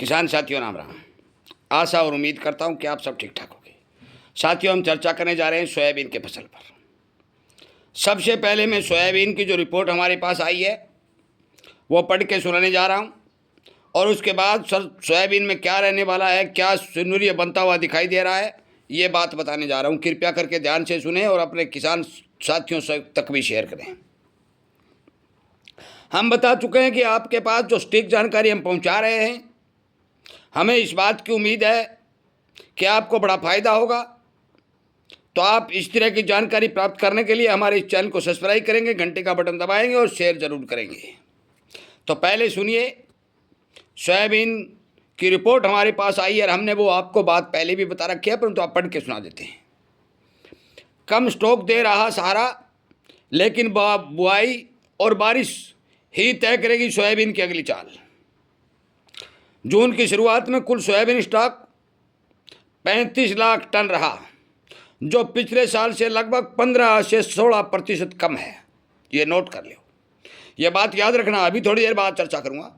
किसान साथियों, राम राम। आशा और उम्मीद करता हूं कि आप सब ठीक ठाक होंगे। साथियों, हम चर्चा करने जा रहे हैं सोयाबीन के फसल पर। सबसे पहले मैं सोयाबीन की जो रिपोर्ट हमारे पास आई है वो पढ़ के सुनाने जा रहा हूं, और उसके बाद सर सोयाबीन में क्या रहने वाला है, क्या सिनुरिया बनता हुआ दिखाई दे रहा है, ये बात बताने जा रहा हूं। कृपया करके ध्यान से सुने और अपने किसान साथियों तक भी शेयर करें। हम बता चुके हैं कि आपके पास जो सटीक जानकारी हम पहुंचा रहे हैं, हमें इस बात की उम्मीद है कि आपको बड़ा फ़ायदा होगा। तो आप इस तरह की जानकारी प्राप्त करने के लिए हमारे इस चैनल को सब्सक्राइब करेंगे, घंटे का बटन दबाएंगे और शेयर ज़रूर करेंगे। तो पहले सुनिए, सोयाबीन की रिपोर्ट हमारे पास आई है और हमने वो आपको बात पहले भी बता रखी है, परंतु आप पढ़ के सुना देते हैं। कम स्टॉक दे रहा सहारा, लेकिन बुआई और बारिश ही तय करेगी सोयाबीन की अगली चाल। जून की शुरुआत में कुल सोयाबीन स्टॉक 35 लाख टन रहा, जो पिछले साल से लगभग 15 से 16% कम है। ये नोट कर लो, ये बात याद रखना। अभी थोड़ी देर बाद चर्चा करूंगा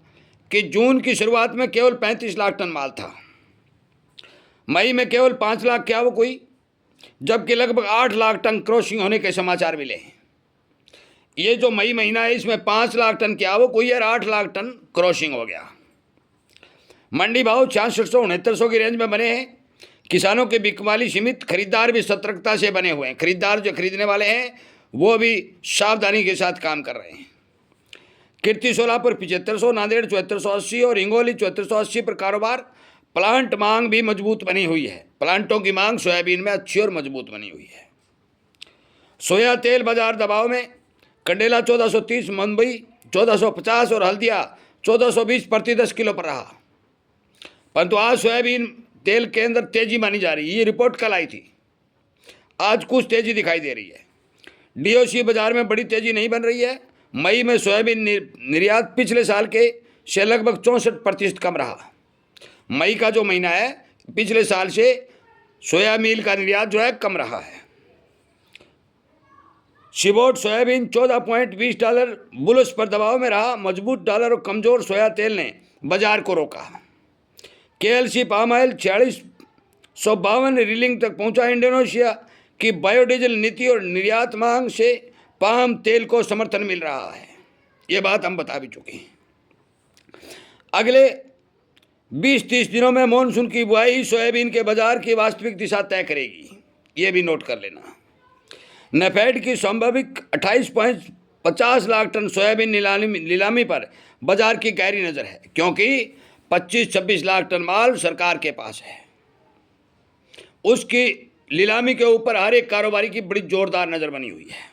कि जून की शुरुआत में केवल 35 लाख टन माल था, मई में केवल 5 लाख क्या वो कोई, जबकि लगभग 8 लाख टन क्रॉसिंग होने के समाचार मिले हैं। ये जो मई महीना है, इसमें 5 लाख टन क्या वो कोई और 8 लाख टन क्रॉसिंग हो गया। मंडी भाव 6600-6900 की रेंज में बने हैं। किसानों के बिकवाली सीमित, खरीदार भी सतर्कता से बने हुए हैं। खरीदार जो खरीदने वाले हैं वो भी सावधानी के साथ काम कर रहे हैं। कीर्ति सोलापुर 7500, नांदेड़ 7480 और हिंगोली 7480 पर कारोबार। प्लांट मांग भी मजबूत बनी हुई है। प्लांटों की मांग सोयाबीन में अच्छी और मजबूत बनी हुई है। सोया तेल बाजार दबाव में। कंडेला 1430, मुंबई 1450 और हल्दिया 1420 प्रति 10 किलो पर रहा। परंतु आज सोयाबीन तेल के अंदर तेजी मानी जा रही है। ये रिपोर्ट कल आई थी, आज कुछ तेजी दिखाई दे रही है। डीओसी बाजार में बड़ी तेजी नहीं बन रही है। मई में सोयाबीन निर्यात पिछले साल के से लगभग 64% कम रहा। मई का जो महीना है, पिछले साल से सोया मील का निर्यात जो है कम रहा है। शिबोट सोयाबीन $14.20 बुलिश पर दबाव में रहा। मजबूत डॉलर और कमजोर सोया तेल ने बाजार को रोका। केएलसी पाम ऑयल 4652 रीलिंग तक पहुंचा। इंडोनेशिया की बायोडीजल नीति और निर्यात मांग से पाम तेल को समर्थन मिल रहा है। ये बात हम बता भी चुके हैं। अगले 20-30 दिनों में मॉनसून की बुआई सोयाबीन के बाजार की वास्तविक दिशा तय करेगी। ये भी नोट कर लेना। नेफेड की संभावित 28.50 लाख टन सोयाबीन नीलामी पर बाजार की गहरी नज़र है, क्योंकि 25-26 लाख टन माल सरकार के पास है। उसकी नीलामी के ऊपर हर एक कारोबारी की बड़ी जोरदार नज़र बनी हुई है।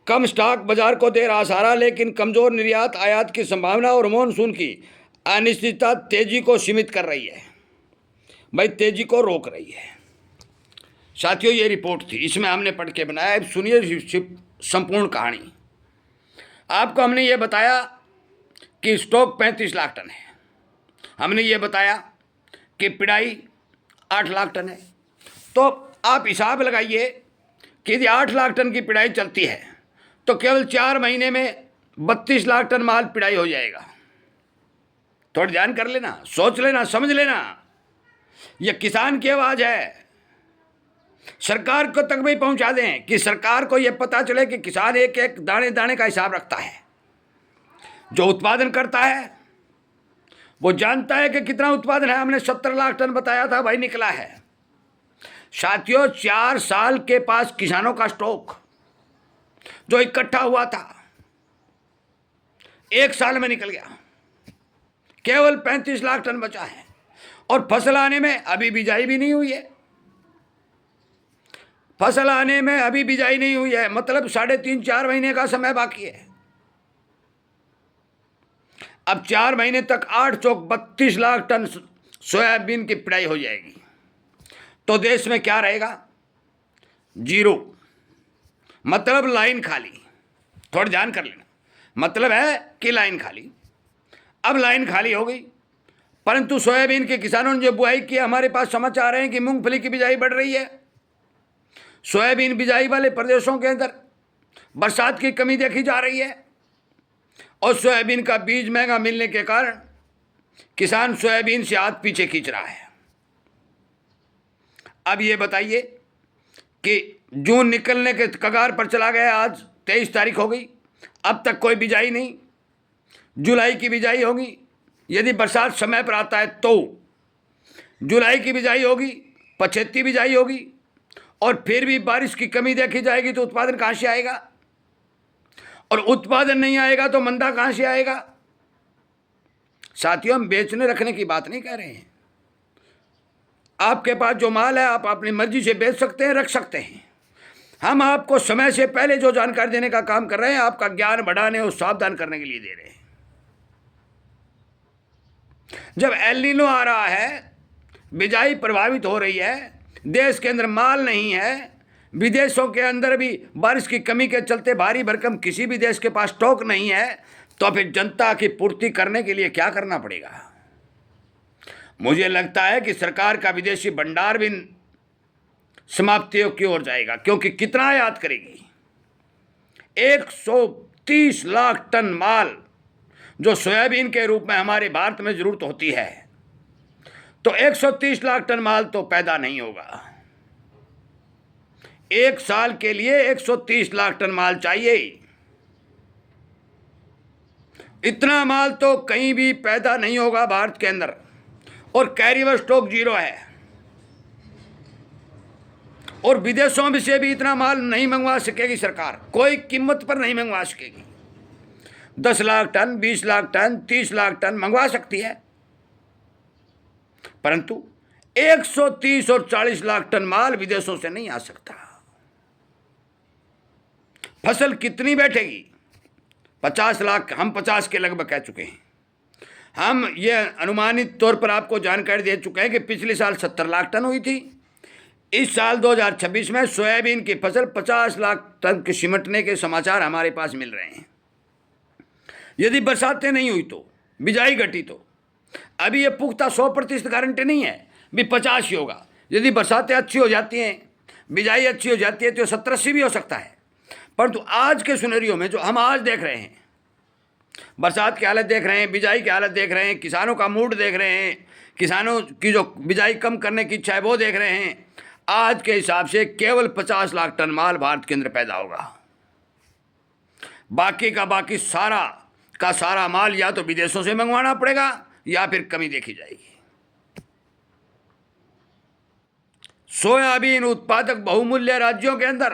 कम स्टॉक बाजार को दे रहा सहारा, लेकिन कमजोर निर्यात, आयात की संभावना और मॉनसून की अनिश्चितता तेजी को सीमित कर रही है, भाई तेजी को रोक रही है। साथियों, ये रिपोर्ट थी, इसमें हमने पढ़ के बनाया। अब सुनिए संपूर्ण कहानी। आपको हमने ये बताया कि स्टॉक 35 लाख टन है। हमने ये बताया कि पिड़ाई 8 लाख टन है। तो आप हिसाब लगाइए कि यदि 8 लाख टन की पिड़ाई चलती है तो केवल 4 महीने में 32 लाख टन माल पिड़ाई हो जाएगा। थोड़ा ध्यान कर लेना, सोच लेना, समझ लेना। यह किसान की आवाज़ है। सरकार को तक भी पहुंचा दें कि सरकार को यह पता चले कि किसान एक एक दाने दाने का हिसाब रखता है। जो उत्पादन करता है वो जानता है कि कितना उत्पादन है। हमने 70 लाख टन बताया था, भाई निकला है। साथियों, 4 साल के पास किसानों का स्टॉक जो इकट्ठा हुआ था 1 साल में निकल गया। केवल 35 लाख टन बचा है और फसल आने में अभी बिजाई भी नहीं हुई है। फसल आने में अभी बिजाई नहीं हुई है, मतलब 3.5-4 महीने का समय बाकी है। अब 4 महीने तक 8 चौक 32 लाख टन सोयाबीन की पिड़ाई हो जाएगी। तो देश में क्या रहेगा? जीरो, मतलब लाइन खाली। थोड़ा ध्यान कर लेना, मतलब है कि लाइन खाली। अब लाइन खाली हो गई, परंतु सोयाबीन के किसानों ने जो बुआई की, हमारे पास समाचार हैं कि मूंगफली की बिजाई बढ़ रही है। सोयाबीन बिजाई वाले प्रदेशों के अंदर बरसात की कमी देखी जा रही है और सोयाबीन का बीज महंगा मिलने के कारण किसान सोयाबीन से हाथ पीछे खींच रहा है। अब ये बताइए कि जून निकलने के कगार पर चला गया, आज 23 तारीख हो गई, अब तक कोई बिजाई नहीं। जुलाई की बिजाई होगी, यदि बरसात समय पर आता है तो जुलाई की बिजाई होगी, पछेती बिजाई होगी, और फिर भी बारिश की कमी देखी जाएगी तो उत्पादन कहाँ से आएगा? और उत्पादन नहीं आएगा तो मंदा कहाँ से आएगा? साथियों, हम बेचने रखने की बात नहीं कर रहे हैं। आपके पास जो माल है आप अपनी मर्जी से बेच सकते हैं, रख सकते हैं। हम आपको समय से पहले जो जानकारी देने का काम कर रहे हैं, आपका ज्ञान बढ़ाने और सावधान करने के लिए दे रहे हैं। जब एल नीनो आ रहा है, बिजाई प्रभावित हो रही है, देश के अंदर माल नहीं है, विदेशों के अंदर भी बारिश की कमी के चलते भारी भरकम किसी भी देश के पास स्टॉक नहीं है, तो फिर जनता की पूर्ति करने के लिए क्या करना पड़ेगा? मुझे लगता है कि सरकार का विदेशी भंडार भी समाप्तियों की ओर जाएगा, क्योंकि कितना आयात करेगी? 130 लाख टन माल जो सोयाबीन के रूप में हमारे भारत में जरूरत होती है, तो 130 लाख टन माल तो पैदा नहीं होगा। एक साल के लिए 130 लाख टन माल चाहिए। इतना माल तो कहीं भी पैदा नहीं होगा भारत के अंदर, और कैरियर स्टॉक जीरो है, और विदेशों में से भी इतना माल नहीं मंगवा सकेगी सरकार, कोई कीमत पर नहीं मंगवा सकेगी। 10 lakh ton, 20 lakh ton, 30 lakh ton मंगवा सकती है, परंतु 130 और 40 लाख टन माल विदेशों से नहीं आ सकता। फसल कितनी बैठेगी? 50 लाख, हम 50 के लगभग कह चुके हैं। हम ये अनुमानित तौर पर आपको जानकारी दे चुके हैं कि पिछले साल 70 लाख टन हुई थी। इस साल 2026 में सोयाबीन की फसल 50 लाख टन के सिमटने के समाचार हमारे पास मिल रहे हैं। यदि बरसातें नहीं हुई तो, बिजाई घटी तो, अभी ये पुख्ता 100% गारंटी नहीं है भी 50 ही होगा। यदि बरसातें अच्छी हो जाती हैं, बिजाई अच्छी हो जाती है, तो 70-80 भी हो सकता है। परंतु आज के सिनेरियो में जो हम आज देख रहे हैं, बरसात की हालत देख रहे हैं, बिजाई की हालत देख रहे हैं, किसानों का मूड देख रहे हैं, किसानों की जो बिजाई कम करने की इच्छा है वो देख रहे हैं, आज के हिसाब से केवल 50 लाख टन माल भारत के अंदर पैदा होगा। बाकी का बाकी सारा का सारा माल या तो विदेशों से मंगवाना पड़ेगा या फिर कमी देखी जाएगी। सोयाबीन उत्पादक बहुमूल्य राज्यों के अंदर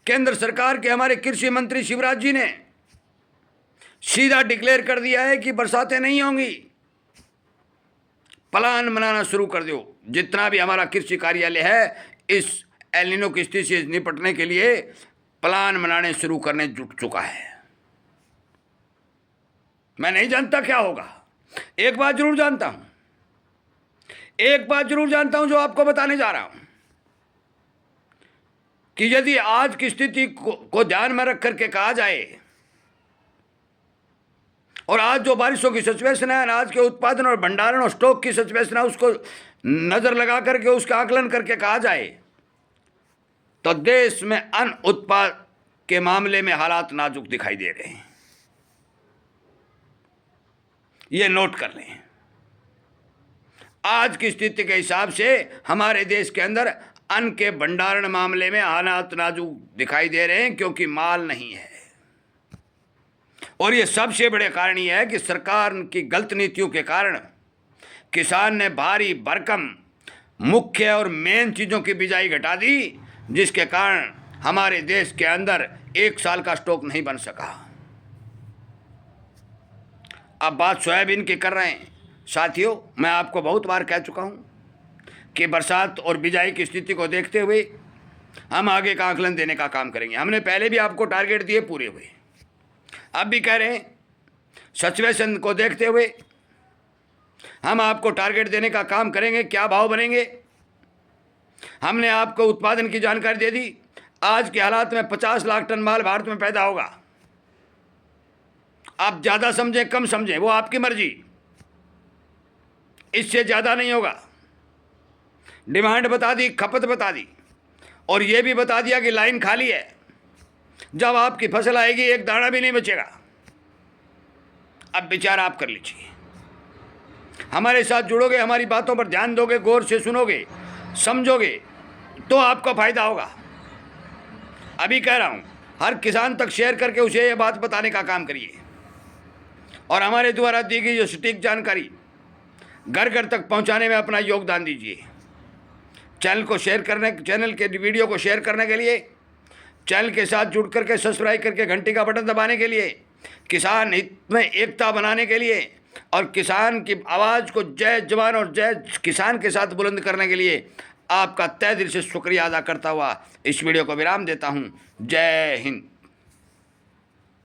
केंद्र सरकार के हमारे कृषि मंत्री शिवराज जी ने सीधा डिक्लेयर कर दिया है कि बरसातें नहीं होंगी, प्लान बनाना शुरू कर दो। जितना भी हमारा कृषि कार्यालय है, इस एल नीनो की स्थिति से निपटने के लिए प्लान बनाने शुरू करने जुट चुका है। मैं नहीं जानता क्या होगा, एक बात जरूर जानता हूं, एक बात जरूर जानता हूं जो आपको बताने जा रहा हूं, कि यदि आज की स्थिति को ध्यान में रख करके कहा जाए, और आज जो बारिशों की सिचुएशन है, अनाज के उत्पादन और भंडारण और स्टॉक की सिचुएशन है, उसको नजर लगा करके उसका आकलन करके कहा जाए, तो देश में अन्न उत्पाद के मामले में हालात नाजुक दिखाई दे रहे हैं। ये नोट कर लें। आज की स्थिति के हिसाब से हमारे देश के अंदर अन्न के भंडारण मामले में हालात नाजुक दिखाई दे रहे हैं, क्योंकि माल नहीं है। और ये सबसे बड़े कारण ये है कि सरकार की गलत नीतियों के कारण किसान ने भारी भरकम मुख्य और मेन चीज़ों की बिजाई घटा दी, जिसके कारण हमारे देश के अंदर एक साल का स्टॉक नहीं बन सका। अब बात सोयाबीन की कर रहे हैं। साथियों, मैं आपको बहुत बार कह चुका हूं कि बरसात और बिजाई की स्थिति को देखते हुए हम आगे का आकलन देने का काम करेंगे। हमने पहले भी आपको टारगेट दिए, पूरे हुए, अब भी कह रहे हैं सिचुएशन को देखते हुए हम आपको टारगेट देने का काम करेंगे। क्या भाव बनेंगे, हमने आपको उत्पादन की जानकारी दे दी। आज के हालात में 50 लाख टन माल भारत में पैदा होगा। आप ज़्यादा समझें कम समझें वो आपकी मर्जी, इससे ज़्यादा नहीं होगा। डिमांड बता दी, खपत बता दी, और ये भी बता दिया कि लाइन खाली है। जब आपकी फसल आएगी एक दाना भी नहीं बचेगा। अब विचार आप कर लीजिए। हमारे साथ जुड़ोगे, हमारी बातों पर ध्यान दोगे, गौर से सुनोगे, समझोगे, तो आपका फायदा होगा। अभी कह रहा हूँ, हर किसान तक शेयर करके उसे ये बात बताने का काम करिए, और हमारे द्वारा दी गई जो सटीक जानकारी घर घर तक पहुंचाने में अपना योगदान दीजिए। चैनल के वीडियो को शेयर करने के लिए, चैनल के साथ जुड़ करके सब्सक्राइब करके घंटी का बटन दबाने के लिए, किसान हित में एकता बनाने के लिए, और किसान की आवाज़ को जय जवान और जय किसान के साथ बुलंद करने के लिए आपका तहे दिल से शुक्रिया अदा करता हुआ इस वीडियो को विराम देता हूँ। जय हिंद।